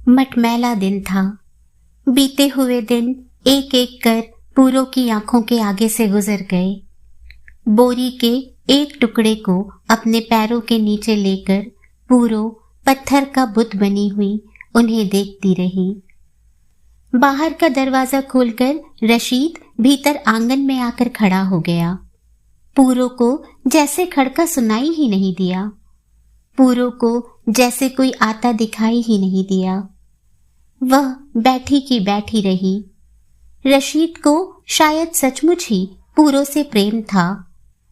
मटमैला दिन था। बीते हुए दिन एक एक कर पूरो की आंखों के आगे से गुजर गए। बोरी के एक टुकड़े को अपने पैरों के नीचे लेकर पूरो पत्थर का बुत बनी हुई उन्हें देखती रही। बाहर का दरवाजा खोलकर रशीद भीतर आंगन में आकर खड़ा हो गया। पूरो को जैसे खड़का सुनाई ही नहीं दिया। पूरो को जैसे कोई आता दिखाई ही नहीं दिया। वह बैठी की बैठी रही। रशीद को शायद सचमुच ही पूरो से प्रेम था।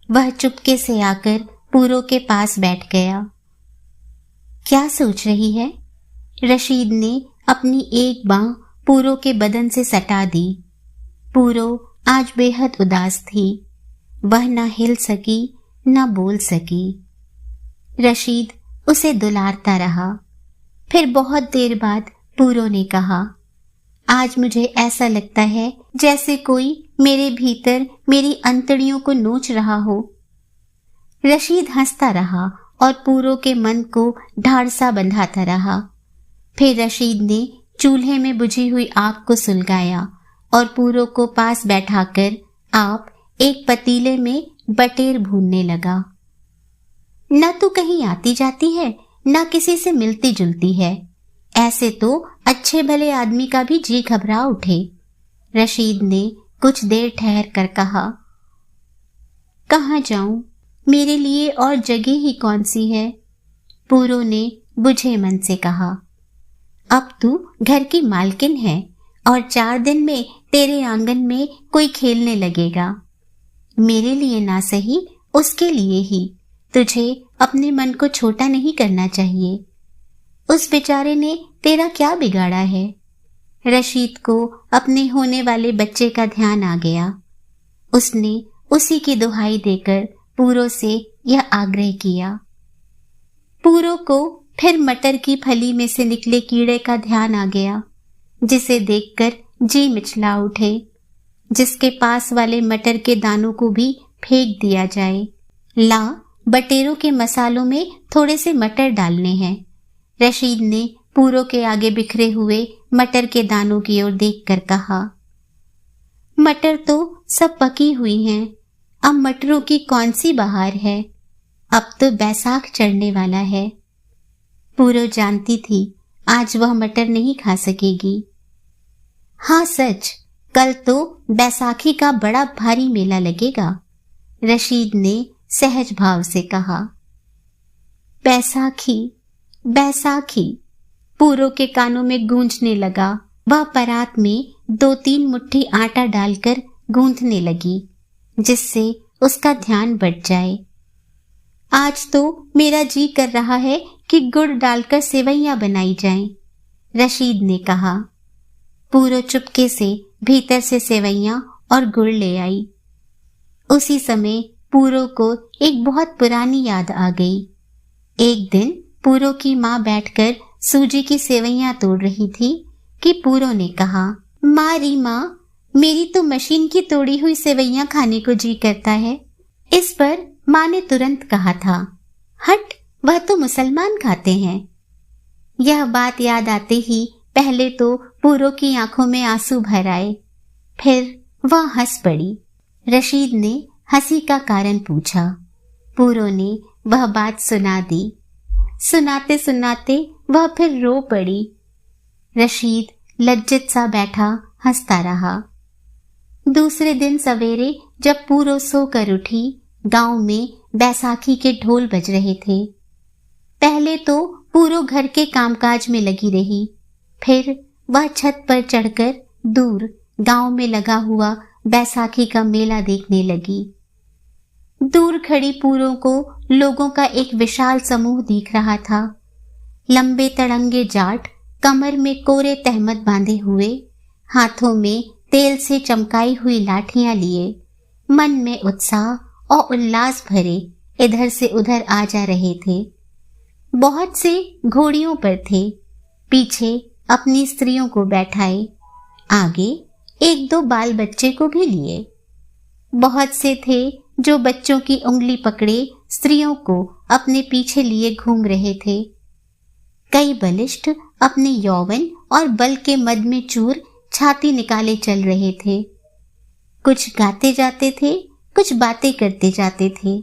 वह चुपके से आकर पूरो के पास बैठ गया। क्या सोच रही है? रशीद ने अपनी एक बांह पूरो के बदन से सटा दी। पूरो आज बेहद उदास थी। वह न हिल सकी न बोल सकी। रशीद उसे दुलारता रहा। फिर बहुत देर बाद पूरो ने कहा, आज मुझे ऐसा लगता है जैसे कोई मेरे भीतर मेरी अंतड़ियों को नोच रहा हो। रशीद हंसता रहा और पूरो के मन को ढाढ़सा बंधाता रहा। फिर रशीद ने चूल्हे में बुझी हुई आग को सुलगाया और पूरो को पास बैठाकर आप एक पतीले में बटेर भूनने लगा। न तो कहीं आती जाती है न किसी से मिलती जुलती है। ऐसे तो अच्छे भले आदमी का भी जी घबरा उठे। रशीद ने कुछ देर ठहर कर कहा, कहाँ जाऊं? मेरे लिए और जगह ही कौन सी है? पूरो ने बुझे मन से कहा, अब तू घर की मालकिन है और 4 दिन में तेरे आंगन में कोई खेलने लगेगा। मेरे लिए ना सही उसके लिए ही तुझे अपने मन को छोटा नहीं करना चाहिए। उस बेचारे ने तेरा क्या बिगाड़ा है? रशीद को अपने होने वाले बच्चे का ध्यान आ गया। उसने उसी की दुहाई देकर पूरो से यह आग्रह किया। पूरो को फिर मटर की फली में से निकले कीड़े का ध्यान आ गया, जिसे देखकर जी मिचला उठे। जिसके पास वाले मटर के दानों को भी फेंक दिया जाए। ला, बटेरों के मसालों में थोड़े से मटर डालने हैं। रशीद ने पूरो के आगे बिखरे हुए मटर के दानों की ओर देखकर कहा, मटर तो सब पकी हुई हैं। अब मटरों की कौन सी बहार है? अब तो बैसाख चढ़ने वाला है। पूरो जानती थी आज वह मटर नहीं खा सकेगी। हाँ सच, कल तो बैसाखी का बड़ा भारी मेला लगेगा। रशीद ने सहज भाव से कहा। बैसाखी, बैसाखी पूरो के कानों में गूंजने लगा। वह परात में 2-3 मुट्ठी आटा डालकर गूंथने लगी, जिससे उसका ध्यान बढ़ जाए। आज तो मेरा जी कर रहा है कि गुड़ डालकर सेवैयां बनाई जाएं, रशीद ने कहा। पूरो चुपके से भीतर से सेवैयां और गुड़ ले आई। उसी समय पूरो को एक बहुत पुरानी याद आ गई। एक दिन पूरो की माँ बैठकर सूजी की सेवैयां तोड़ रही थी कि पूरो ने कहा, माँ री माँ, मेरी तो मशीन की तोड़ी हुई सेवैयां खाने को जी करता है। इस पर माँ ने तुरंत कहा था, हट, वह तो मुसलमान खाते हैं। यह बात याद आते ही पहले तो पूरो की आंखों में आंसू भर आए, फिर वह हंस पड़ी। रशीद ने हंसी का कारण पूछा। पूरो ने वह बात सुना दी। सुनाते सुनाते वह फिर रो पड़ी। रशीद लज्जित सा बैठा हंसता रहा। दूसरे दिन सवेरे जब पूरो सोकर उठी, गांव में बैसाखी के ढोल बज रहे थे। पहले तो पूरो घर के कामकाज में लगी रही, फिर वह छत पर चढ़कर दूर गांव में लगा हुआ बैसाखी का मेला देखने लगी। दूर खड़ी पूरो को लोगों का एक विशाल समूह दिख रहा था। लंबे तड़ंगे जाट कमर में कोरे तहमत बांधे हुए, हाथों में तेल से चमकाई हुई लाठियां लिए, मन में उत्साह और उल्लास भरे इधर से उधर आ जा रहे थे। बहुत से घोड़ियों पर थे, पीछे अपनी स्त्रियों को बैठाए, आगे 1-2 बाल बच्चे को भी लिए। बहुत से थे जो बच्चों की उंगली पकड़े स्त्रियों को अपने पीछे लिए घूम रहे थे। कई बलिष्ठ अपने यौवन और बल के मद में चूर छाती निकाले चल रहे थे। कुछ गाते जाते थे, कुछ बातें करते जाते थे।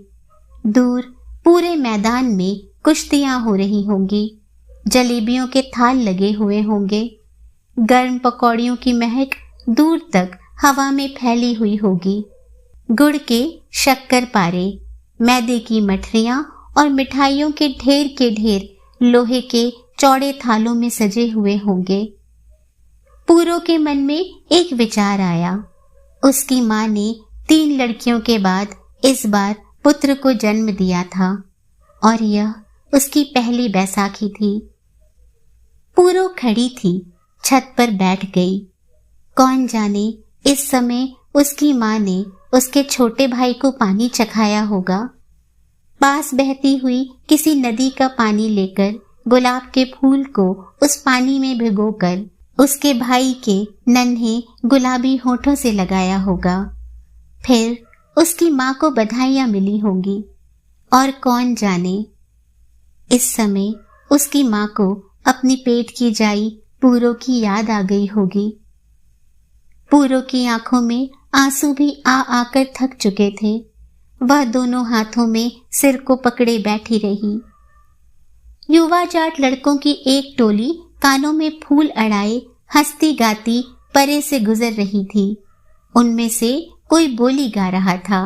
दूर पूरे मैदान में कुश्तियां हो रही होंगी, जलेबियों के थाल लगे हुए होंगे, गर्म पकौड़ियों की महक दूर तक हवा में फैली हुई होगी। गुड़ के शक्कर पारे, मैदे की मठरियां और मिठाइयों के ढेर लोहे के चौड़े थालों में सजे हुए होंगे। पूरो के मन में एक विचार आया। उसकी माँ ने 3 लड़कियों के बाद इस बार पुत्र को जन्म दिया था और यह उसकी पहली बैसाखी थी। पूरो खड़ी थी, छत पर बैठ गई। कौन जाने इस समय उसकी माँ ने उसके छोटे भाई को पानी चखाया होगा। पास बहती हुई किसी नदी का पानी लेकर गुलाब के फूल को उस पानी में भिगोकर उसके भाई के नन्हे गुलाबी होठों से लगाया होगा। फिर उसकी माँ को बधाइयाँ मिली होंगी और कौन जाने इस समय उसकी माँ को अपनी पेट की जाई पूरो की याद आ गई होगी। पूरो की आंखों में आंसू भी आ आकर थक चुके थे। वह दोनों हाथों में सिर को पकड़े बैठी रही। युवा जाट लड़कों की एक टोली कानों में फूल अड़ाए हंसती गाती परे से गुजर रही थी। उनमें से कोई बोली गा रहा था।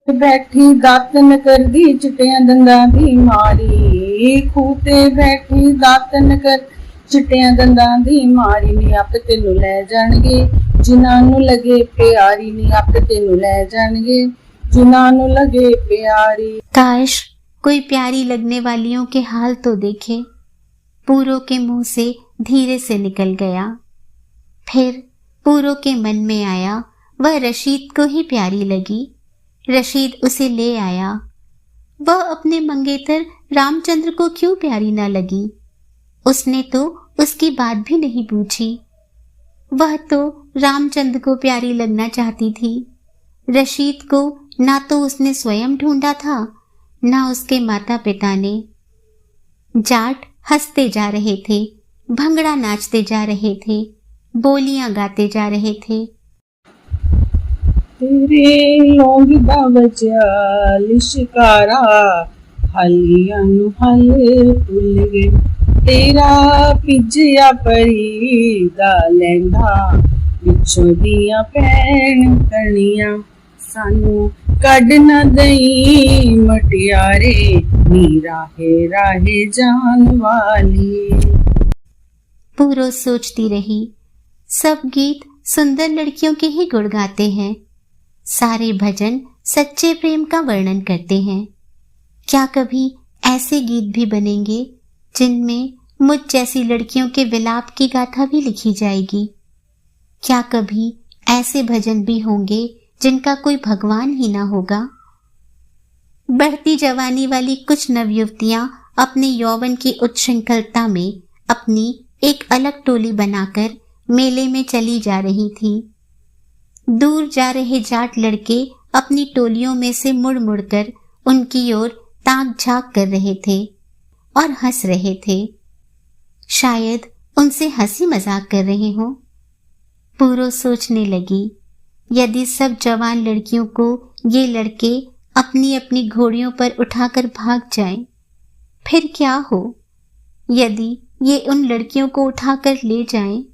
बैठी दातन कर दी चिट्टियां दंदा दी मारी, खूते बैठी दातन कर चिट्टियां दंदा दी मारी, नी आप तेनू ले जाणगे जिन्हां नू लगे प्यारी, नी आप तेनू ले जाणगे जिन्हां नू लगे प्यारी। काश कोई प्यारी लगने वालियों के हाल तो देखे। पूरो के मुंह से धीरे से निकल गया। फिर पूरो के मन में आया वह रशीद को ही प्यारी लगी। रशीद उसे ले आया। वह अपने मंगेतर रामचंद्र को क्यों प्यारी न लगी? उसने तो उसकी बात भी नहीं पूछी। वह तो रामचंद्र को प्यारी लगना चाहती थी। रशीद को ना तो उसने स्वयं ढूंढा था, ना उसके माता पिता ने। जाट हंसते जा रहे थे, भंगड़ा नाचते जा रहे थे, बोलियां गाते जा रहे थे। तेरे लौंग दा बचा लिशकारा, हालियां नू हल भुल गए, तेरा पिज्जिया परी दा लहंगा, पिछों दियां पैण कणियां, सानू कड ना दई मटियारे, नी राहे राहे जान वाली। पूरो सोचती रही। सब गीत सुंदर लड़कियों के ही गुण गाते हैं। सारे भजन सच्चे प्रेम का वर्णन करते हैं। क्या कभी ऐसे गीत भी बनेंगे जिनमें मुझ जैसी लड़कियों के विलाप की गाथा भी लिखी जाएगी? क्या कभी ऐसे भजन भी होंगे जिनका कोई भगवान ही ना होगा? बढ़ती जवानी वाली कुछ नवयुवतियां अपने यौवन की उच्छृंखलता में अपनी एक अलग टोली बनाकर मेले में चली जा रही थी। दूर जा रहे जाट लड़के अपनी टोलियों में से मुड़ मुड़कर उनकी ओर ताक झांक कर रहे थे और हंस रहे थे। शायद उनसे हंसी मजाक कर रहे हों। पूरो सोचने लगी, यदि सब जवान लड़कियों को ये लड़के अपनी अपनी घोड़ियों पर उठाकर भाग जाएं, फिर क्या हो? यदि ये उन लड़कियों को उठाकर ले जाएं